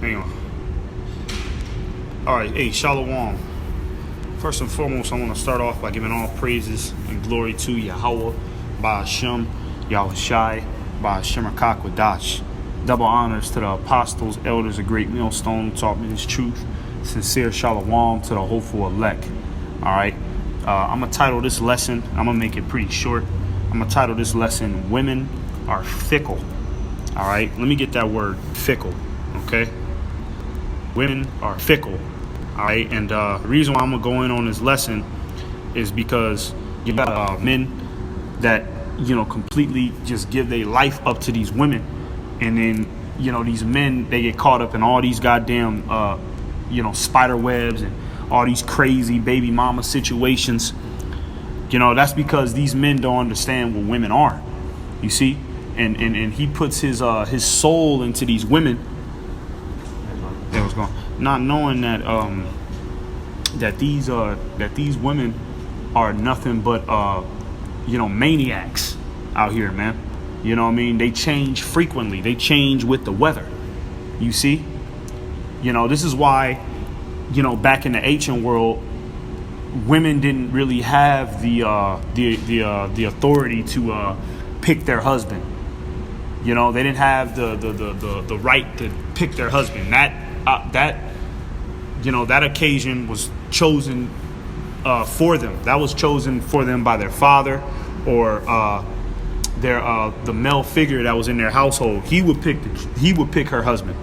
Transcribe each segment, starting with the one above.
Hang on. All right, hey, Shalom. First and foremost, I want to start off by giving all praises and glory to Yahweh, Ba'ashem, Yahushai, Ba'ashem Rakakwadash. Double honors to the apostles, elders, of great millstone who taught me this truth. Sincere Shalom to the hopeful elect. All right, I'm going to title this lesson, I'm going to make it pretty short. I'm going to title this lesson, Women Are Fickle. All right, let me get that word, fickle, okay? Women are fickle, all right? And the reason why I'm going to go in on this lesson is because you got men that, completely just give their life up to these women. And then, these men, they get caught up in all these goddamn, spider webs and all these crazy baby mama situations. That's because these men don't understand what women are, you see? And he puts his soul into these women. There was going, not knowing that that these women are nothing but maniacs out here, man. You know what I mean? They change frequently. They change with the weather. You see? This is why, back in the ancient world, women didn't really have the authority to pick their husband. They didn't have the right to pick their husband. That occasion was chosen for them. That was chosen for them by their father or the male figure that was in their household. He would pick her husband,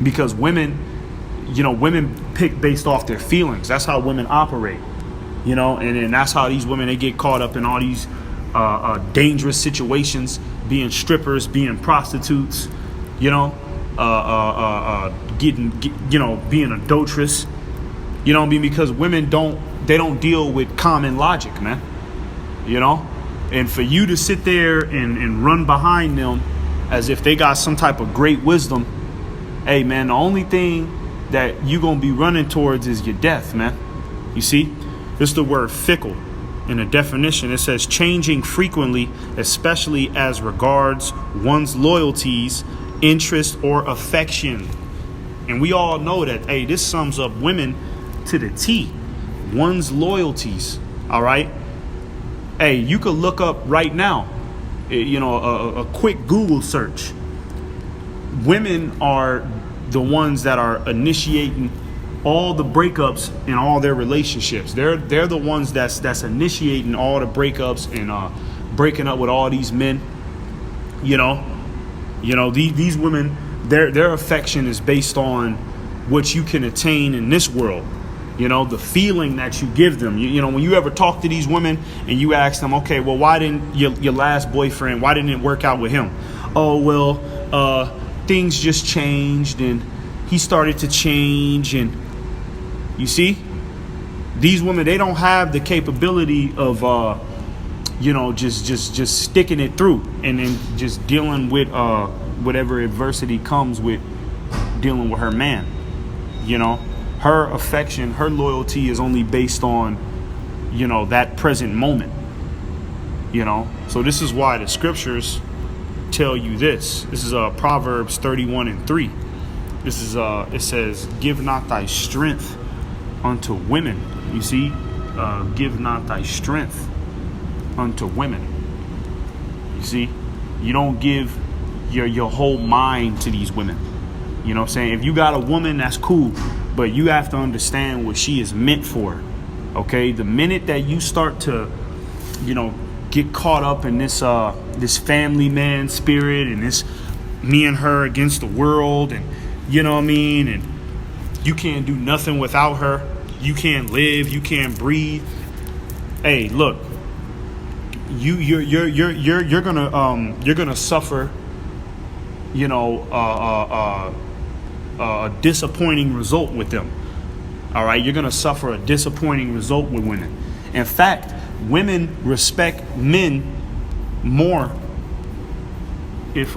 because women pick based off their feelings. That's how women operate. And that's how these women, they get caught up in all these dangerous situations, being strippers, being prostitutes, being adulterous, because women don't deal with common logic, man, and for you to sit there and run behind them as if they got some type of great wisdom, hey, man, the only thing that you're going to be running towards is your death, man. You see, this is the word fickle. In the definition, it says changing frequently, especially as regards one's loyalties, interest, or affection. And we all know that, hey, this sums up women to the T. One's loyalties, all right? Hey, you could look up right now, a quick Google search. Women are the ones that are initiating all the breakups in all their relationships. They're the ones that's initiating all the breakups and breaking up with all these men. These women, their affection is based on what you can attain in this world. The feeling that you give them. When you ever talk to these women and you ask them, okay, well, why didn't your last boyfriend, why didn't it work out with him? Oh, well, things just changed and he started to change. And you see, these women, they don't have the capability of, just sticking it through and then just dealing with whatever adversity comes with dealing with her man. Her affection, her loyalty is only based on, that present moment. So this is why the scriptures tell you this. This is Proverbs 31:3. This is it says, give not thy strength unto women. You see, give not thy strength unto women. You see, you don't give your whole mind to these women. You know what I'm saying? If you got a woman, that's cool, but you have to understand what she is meant for. Okay, the minute that you start to, get caught up in this family man spirit and this me and her against the world, and and you can't do nothing without her. You can't live. You can't breathe. Hey, look, you're gonna suffer. A disappointing result with them. All right, you're gonna suffer a disappointing result with women. In fact, women respect men more if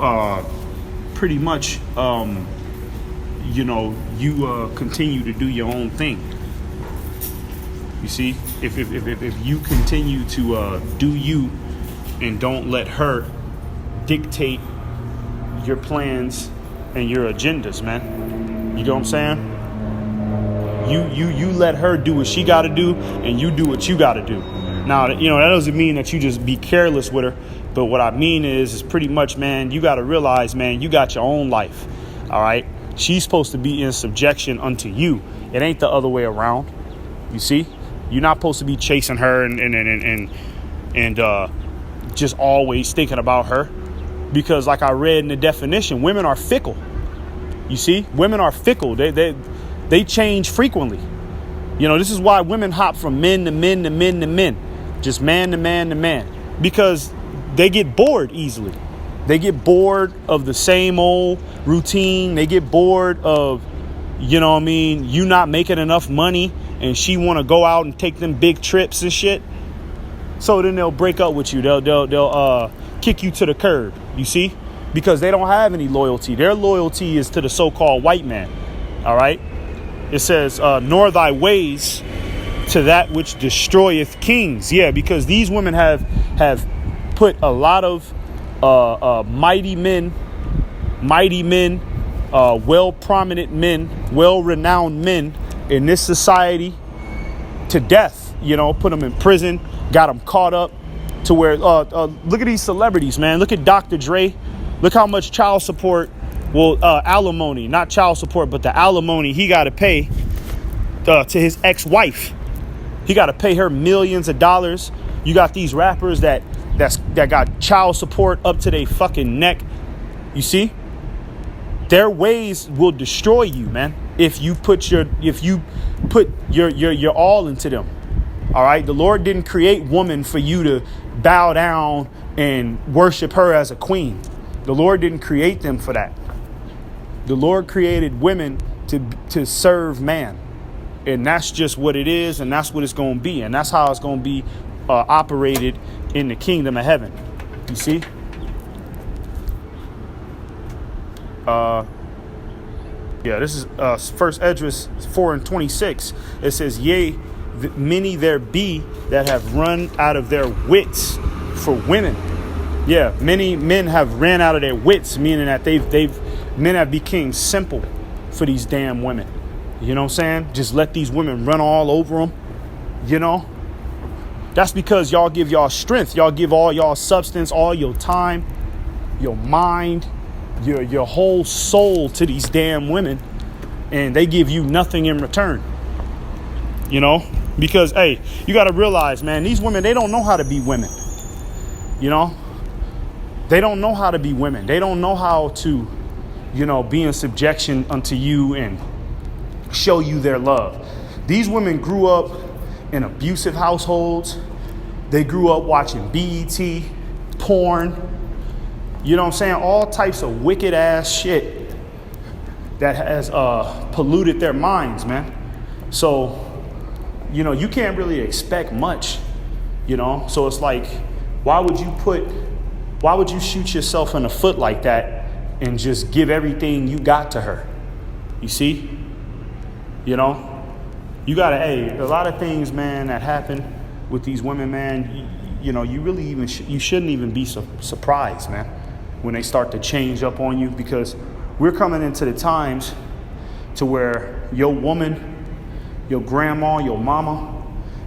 pretty much you continue to do your own thing. You see, if you continue to do you and don't let her dictate your plans and your agendas, man. You know what I'm saying? You let her do what she got to do, and you do what you got to do. Now, that doesn't mean that you just be careless with her. But what I mean is pretty much, man, you got to realize, man, you got your own life. All right. She's supposed to be in subjection unto you. It ain't the other way around. You see, you're not supposed to be chasing her and just always thinking about her, because like I read in the definition, women are fickle. You see, women are fickle. They change frequently. This is why women hop from men to men to men to men, just man to man to man, because they get bored easily. They get bored of the same old routine. They get bored of, you not making enough money, and she want to go out and take them big trips and shit. So then they'll break up with you. They'll kick you to the curb. You see, because they don't have any loyalty. Their loyalty is to the so-called white man. All right. It says, nor thy ways to that which destroyeth kings. Yeah, because these women have put a lot of mighty men, well-prominent men, well-renowned men in this society to death. Put them in prison, got them caught up to where, look at these celebrities, man. Look at Dr. Dre. Look how much child support, alimony, not child support, but the alimony he got to pay to his ex-wife. He got to pay her millions of dollars. You got these rappers that got child support up to their fucking neck. You see, their ways will destroy you, man. If you put your all into them. All right. The Lord didn't create woman for you to bow down and worship her as a queen. The Lord didn't create them for that. The Lord created women to serve man. And that's just what it is. And that's what it's going to be. And that's how it's going to be operated in the kingdom of heaven. You see? This is First Esdras 4:26. It says, yea, many there be that have run out of their wits for women. Yeah, many men have ran out of their wits, meaning that men have become simple for these damn women. You know what I'm saying? Just let these women run all over them. That's because y'all give y'all strength. Y'all give all y'all substance, all your time, your mind, your whole soul to these damn women, and they give you nothing in return. Because, hey, you got to realize, man, these women, they don't know how to be women. They don't know how to be women. They don't know how to, be in subjection unto you and show you their love. These women grew up in abusive households. They grew up watching BET, porn, you know what I'm saying? All types of wicked ass shit that has polluted their minds, man. So, you can't really expect much, So it's like, why would you shoot yourself in the foot like that and just give everything you got to her? You see? You gotta, a lot of things, man, that happen with these women, man, you really you shouldn't even be surprised, man, when they start to change up on you, because we're coming into the times to where your woman, your grandma, your mama,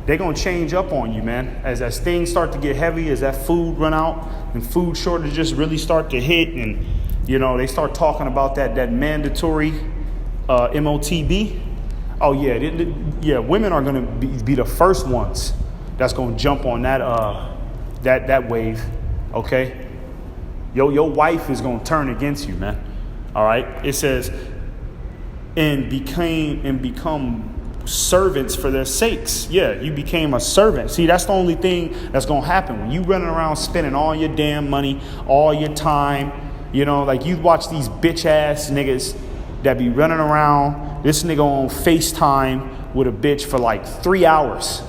they're going to change up on you, man. As things start to get heavy, as that food run out and food shortages really start to hit, and, they start talking about that mandatory MOTB. Oh, yeah, women are going to be the first ones that's going to jump on that wave, okay? Your wife is going to turn against you, man. All right? It says, and become servants for their sakes. Yeah, you became a servant. See, that's the only thing that's going to happen. When you running around spending all your damn money, all your time, like you watch these bitch ass niggas that be running around, this nigga on FaceTime with a bitch for like 3 hours.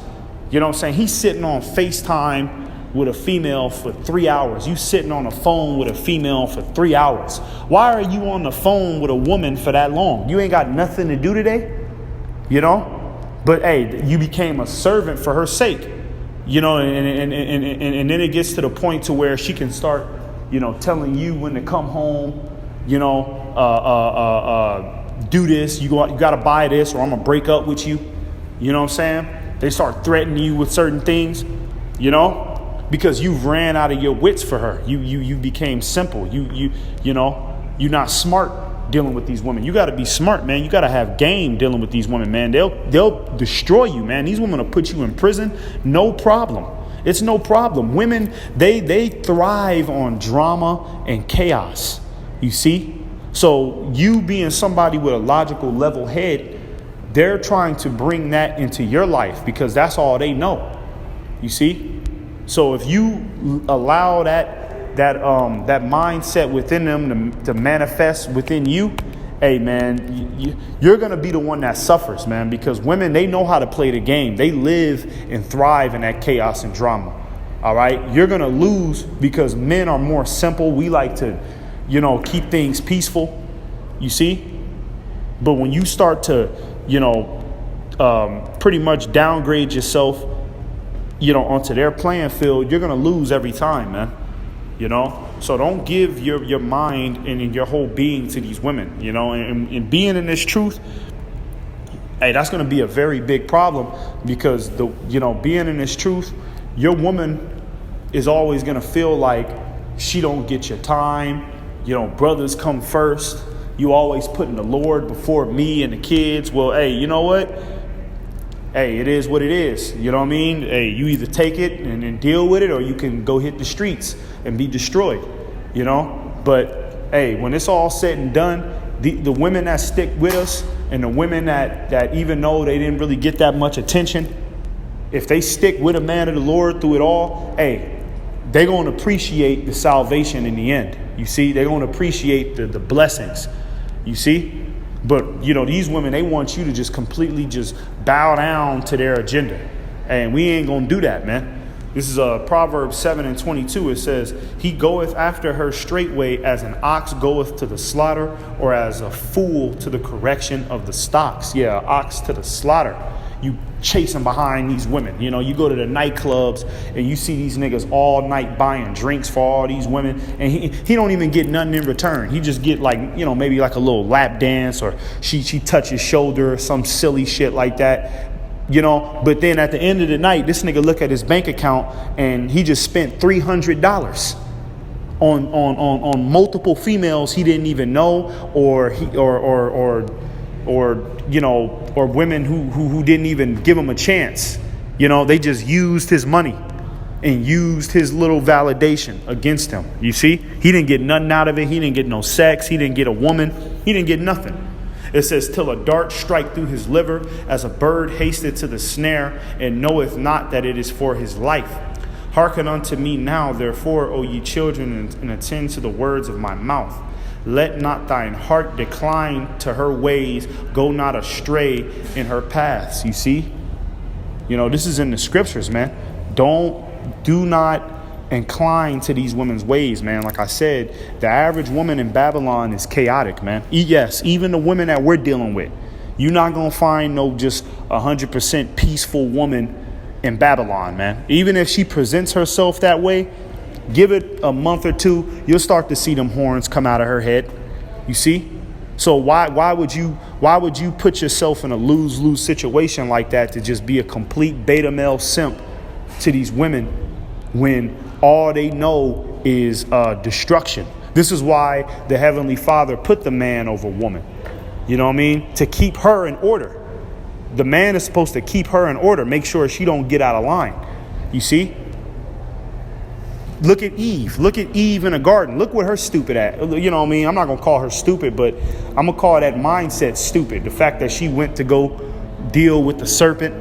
You know what I'm saying? He's sitting on FaceTime with a female for 3 hours. You sitting on a phone with a female for 3 hours. Why are you on the phone with a woman for that long? You ain't got nothing to do today, But hey, you became a servant for her sake, and then it gets to the point to where she can start, telling you when to come home, do this. You got to buy this, or I'm gonna break up with you. You know what I'm saying? They start threatening you with certain things, you know, because you ran out of your wits for her. You became simple. You know, you're not smart dealing with these women. You got to be smart, man. You got to have game dealing with these women, man. They'll destroy you, man. These women will put you in prison, no problem. It's no problem. Women, they thrive on drama and chaos. You see? So you being somebody with a logical level head, they're trying to bring that into your life because that's all they know. You see? So if you allow that mindset within them to manifest within you, hey, man, you're going to be the one that suffers, man, because women, they know how to play the game. They live and thrive in that chaos and drama. All right. You're going to lose because men are more simple. We like to, you know, keep things peaceful. You see? But when you start to, you know, pretty much downgrade yourself, you know, onto their playing field, you're going to lose every time, man. You know, so don't give your mind and your whole being to these women, you know, and being in this truth. Hey, that's going to be a very big problem because being in this truth, your woman is always going to feel like she don't get your time. You know, brothers come first. You always putting the Lord before me and the kids. Well, hey, you know what? Hey, it is what it is. You know what I mean? Hey, you either take it and deal with it, or you can go hit the streets and be destroyed, you know? But hey, when it's all said and done, the women that stick with us and the women that even though they didn't really get that much attention, if they stick with a man of the Lord through it all, hey, they're going to appreciate the salvation in the end. You see, they're going to appreciate the blessings. You see? But, you know, these women, they want you to just completely just bow down to their agenda. And we ain't going to do that, man. This is Proverbs 7:22. It says, he goeth after her straightway as an ox goeth to the slaughter, or as a fool to the correction of the stocks. Yeah, ox to the slaughter. You chasing behind these women. You know, you go to the nightclubs and you see these niggas all night buying drinks for all these women. And he don't even get nothing in return. He just get like, you know, maybe like a little lap dance, or she touch his shoulder or some silly shit like that. You know, but then at the end of the night, this nigga look at his bank account and he just spent $300 on multiple females he didn't even know, or you know, or women who didn't even give him a chance. You know, they just used his money and used his little validation against him. You see, he didn't get nothing out of it. He didn't get no sex. He didn't get a woman. He didn't get nothing. It says, till a dart strike through his liver, as a bird hasted to the snare, and knoweth not that it is for his life. Hearken unto me now, therefore, O ye children, and attend to the words of my mouth. Let not thine heart decline to her ways. Go not astray in her paths. You see? You know, this is in the scriptures, man. Do not incline to these women's ways, man. Like I said, the average woman in Babylon is chaotic, man. Yes, even the women that we're dealing with. You're not going to find no just 100% peaceful woman in Babylon, man. Even if she presents herself that way, give it a month or two, you'll start to see them horns come out of her head. You see? So why would you put yourself in a lose-lose situation like that, to just be a complete beta male simp to these women when all they know is destruction? This is why the Heavenly Father put the man over woman. You know what I mean? To keep her in order. The man is supposed to keep her in order, make sure she don't get out of line. You see? Look at Eve. Look at Eve in a garden. Look what her stupid at. You know what I mean? I'm not going to call her stupid, but I'm going to call that mindset stupid. The fact that she went to go deal with the serpent.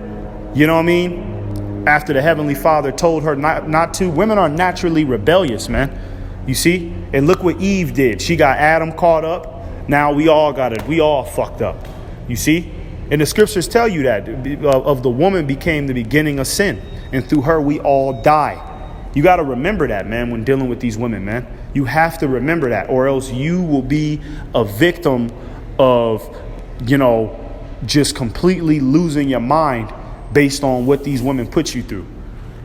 You know what I mean? After the Heavenly Father told her not to. Women are naturally rebellious, man. You see? And look what Eve did. She got Adam caught up. Now we all got it. We all fucked up. You see? And the scriptures tell you that of the woman became the beginning of sin. And through her, we all die. You got to remember that, man, when dealing with these women, man. You have to remember that, or else you will be a victim of, you know, just completely losing your mind based on what these women put you through.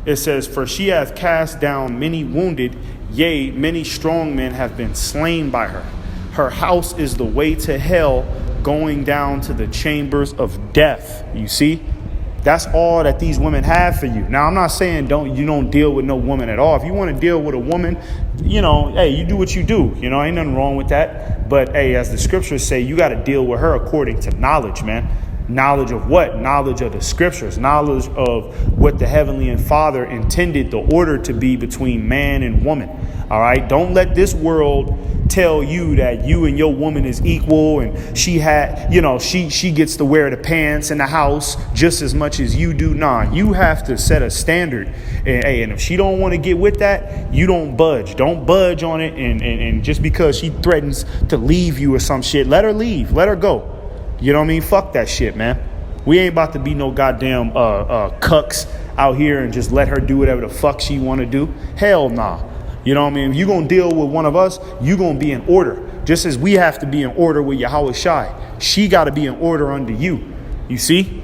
It says, for she hath cast down many wounded, yea, many strong men have been slain by her. Her house is the way to hell, going down to the chambers of death. You see? That's all that these women have for you. Now, I'm not saying you don't deal with no woman at all. If you want to deal with a woman, hey, you do what you do. Ain't nothing wrong with that. But, hey, as the scriptures say, you got to deal with her according to knowledge, man. Knowledge of what? Knowledge of the scriptures. Knowledge of what the Heavenly Father intended the order to be between man and woman. All right? Don't let this world tell you that you and your woman is equal and she gets to wear the pants in the house just as much as you do. Nah, you have to set a standard. And if she don't want to get with that, you don't budge. Don't budge on it. And just because she threatens to leave you or some shit, let her leave. Let her go. You know what I mean? Fuck that shit, man. We ain't about to be no goddamn cucks out here and just let her do whatever the fuck she want to do. Hell nah. You know what I mean? If you're going to deal with one of us, you're going to be in order. Just as we have to be in order with Yahweh Shai. She got to be in order under you. You see?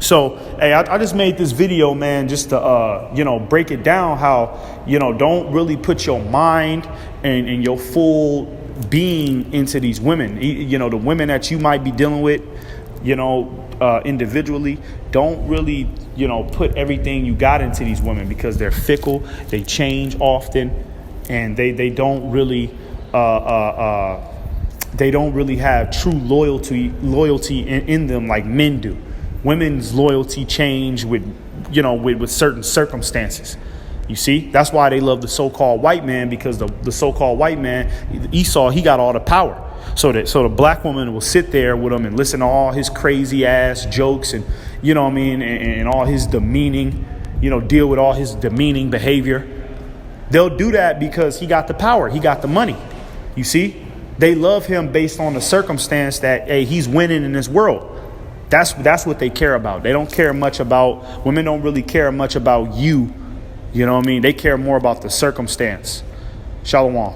So, hey, I just made this video, man, just to, break it down how, don't really put your mind and your full being into these women. The women that you might be dealing with, individually, don't really, put everything you got into these women because they're fickle, they change often, and they don't really have true loyalty in them like men do. Women's loyalty change with certain circumstances. You see, that's why they love the so-called white man, because the so-called white man, Esau, he got all the power. So the black woman will sit there with him and listen to all his crazy ass jokes and, and all his demeaning, deal with all his demeaning behavior. They'll do that because he got the power. He got the money. You see, they love him based on the circumstance that, hey, he's winning in this world. That's what they care about. They don't care much about, women don't really care much about you. You know what I mean? They care more about the circumstance. Shalom.